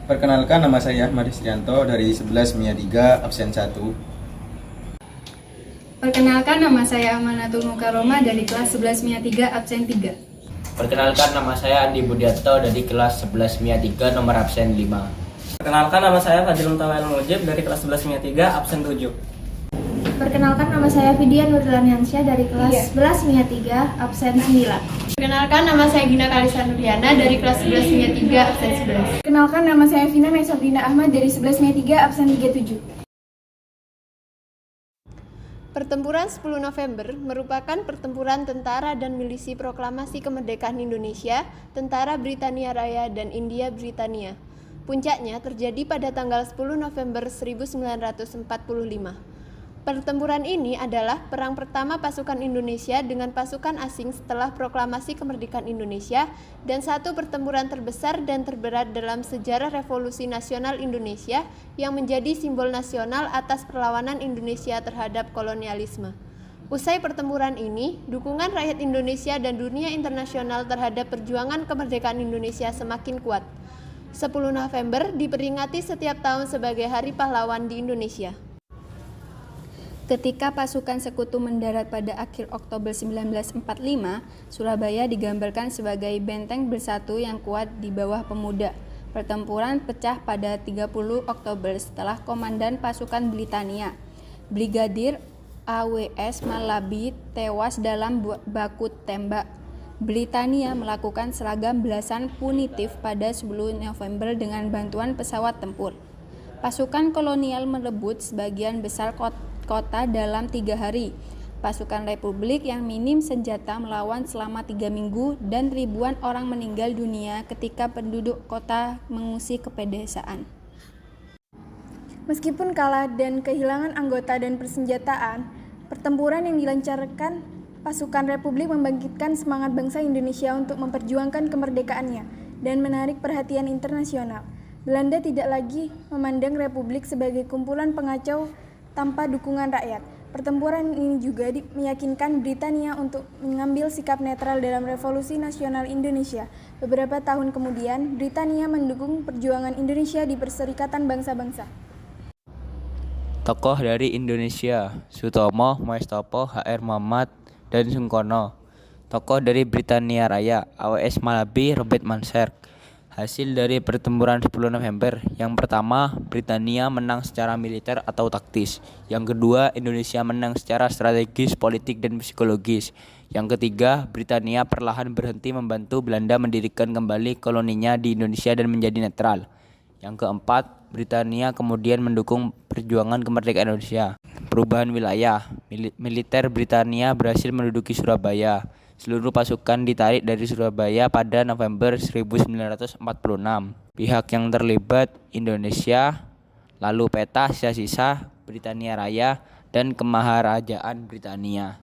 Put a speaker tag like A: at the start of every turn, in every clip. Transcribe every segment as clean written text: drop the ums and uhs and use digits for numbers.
A: Perkenalkan, nama saya Ahmad Isrianto dari 11 MIA 3 absen 1.
B: Perkenalkan, nama saya Amanatul Mukaroma dari kelas 11 MIA 3 absen 3.
C: Perkenalkan, nama saya Andi Budiarto dari kelas 11 MIA 3 nomor absen 5.
D: Perkenalkan, nama saya Fadil Mutawel Mujib dari kelas 11 MIA 3 absen 7.
E: Perkenalkan, nama saya Vidya Nurlan Hansyah dari kelas 11 MIA 3 absen 9.
B: Perkenalkan, nama saya Gina Kalisa Nuriana dari kelas 11 MIA 3 absen 11.
E: Perkenalkan, nama saya Vina Mesabrina Ahmad dari 11 MIA 3 absen 37.
F: Pertempuran 10 November merupakan pertempuran tentara dan milisi proklamasi kemerdekaan Indonesia, Tentara Britania Raya dan India Britania. Puncaknya terjadi pada tanggal 10 November 1945. Pertempuran ini adalah perang pertama pasukan Indonesia dengan pasukan asing setelah proklamasi kemerdekaan Indonesia dan satu pertempuran terbesar dan terberat dalam sejarah Revolusi Nasional Indonesia yang menjadi simbol nasional atas perlawanan Indonesia terhadap kolonialisme. Usai pertempuran ini, dukungan rakyat Indonesia dan dunia internasional terhadap perjuangan kemerdekaan Indonesia semakin kuat. 10 November diperingati setiap tahun sebagai Hari Pahlawan di Indonesia.
B: Ketika pasukan sekutu mendarat pada akhir Oktober 1945, Surabaya digambarkan sebagai benteng bersatu yang kuat di bawah pemuda. Pertempuran pecah pada 30 Oktober setelah komandan pasukan Britania, Brigadir AWS Malabi, tewas dalam baku tembak. Britania melakukan seragam belasan punitif pada 10 November dengan bantuan pesawat tempur. Pasukan kolonial merebut sebagian besar kota dalam 3 hari. Pasukan Republik yang minim senjata melawan selama 3 minggu dan ribuan orang meninggal dunia ketika penduduk kota mengungsi ke pedesaan.
E: Meskipun kalah dan kehilangan anggota dan persenjataan, pertempuran yang dilancarkan pasukan Republik membangkitkan semangat bangsa Indonesia untuk memperjuangkan kemerdekaannya dan menarik perhatian internasional. Belanda tidak lagi memandang Republik sebagai kumpulan pengacau tanpa dukungan rakyat. Pertempuran ini juga meyakinkan Britania untuk mengambil sikap netral dalam Revolusi Nasional Indonesia. Beberapa tahun kemudian, Britania mendukung perjuangan Indonesia di Perserikatan Bangsa-Bangsa.
C: Tokoh dari Indonesia: Sutomo, Mustopo, HR Muhammad, dan Sungkono. Tokoh dari Britania Raya: AWS Malabi, Robert Manserk. Hasil dari pertempuran 10 November: yang pertama, Britania menang secara militer atau taktis. Yang kedua, Indonesia menang secara strategis, politik, dan psikologis. Yang ketiga, Britania perlahan berhenti membantu Belanda mendirikan kembali koloninya di Indonesia dan menjadi netral. Yang keempat, Britania kemudian mendukung perjuangan kemerdekaan Indonesia. Perubahan wilayah: militer Britania berhasil menduduki Surabaya. Seluruh pasukan ditarik dari Surabaya pada November 1946. Pihak yang terlibat: Indonesia, lalu peta sisa-sisa Britania Raya, dan Kemaharajaan Britania.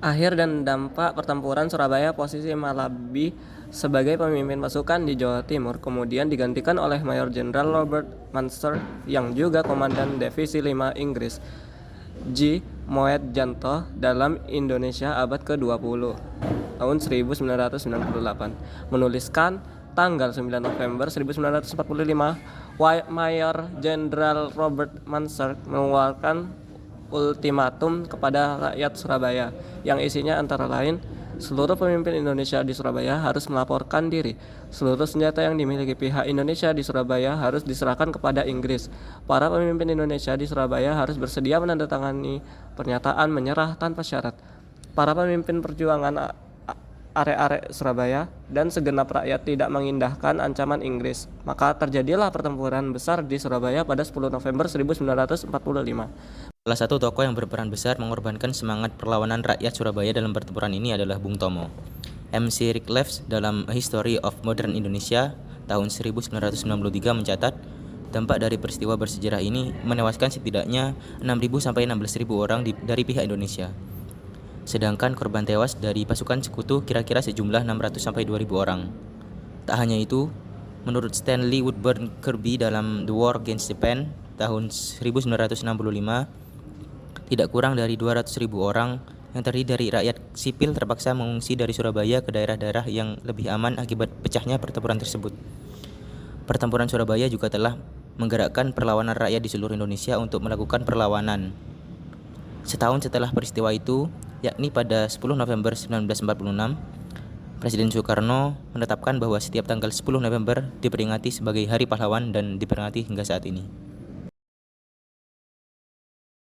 D: Akhir dan dampak pertempuran Surabaya: posisi Malabi sebagai pemimpin pasukan di Jawa Timur kemudian digantikan oleh Mayor Jenderal Robert Manserk yang juga komandan Divisi 5 Inggris. G. Moet Janto dalam Indonesia abad ke-20 tahun 1998 menuliskan tanggal 9 November 1945 Mayor Jenderal Robert Manserk mengeluarkan ultimatum kepada rakyat Surabaya yang isinya antara lain: seluruh pemimpin Indonesia di Surabaya harus melaporkan diri. Seluruh senjata yang dimiliki pihak Indonesia di Surabaya harus diserahkan kepada Inggris. Para pemimpin Indonesia di Surabaya harus bersedia menandatangani pernyataan menyerah tanpa syarat. Para pemimpin perjuangan arek-arek Surabaya dan segenap rakyat tidak mengindahkan ancaman Inggris. Maka terjadilah pertempuran besar di Surabaya pada 10 November 1945.
G: Salah satu tokoh yang berperan besar mengorbankan semangat perlawanan rakyat Surabaya dalam pertempuran ini adalah Bung Tomo. MC Rickleff dalam A History of Modern Indonesia tahun 1993 mencatat, dampak dari peristiwa bersejarah ini menewaskan setidaknya 6.000 sampai 16.000 orang dari pihak Indonesia. Sedangkan korban tewas dari pasukan sekutu kira-kira sejumlah 600 sampai 2.000 orang. Tak hanya itu, menurut Stanley Woodburn Kirby dalam The War Against Japan tahun 1965, tidak kurang dari 200.000 orang yang terdiri dari rakyat sipil terpaksa mengungsi dari Surabaya ke daerah-daerah yang lebih aman akibat pecahnya pertempuran tersebut. Pertempuran Surabaya juga telah menggerakkan perlawanan rakyat di seluruh Indonesia untuk melakukan perlawanan. Setahun setelah peristiwa itu, yakni pada 10 November 1946, Presiden Soekarno menetapkan bahwa setiap tanggal 10 November diperingati sebagai Hari Pahlawan dan diperingati hingga saat ini.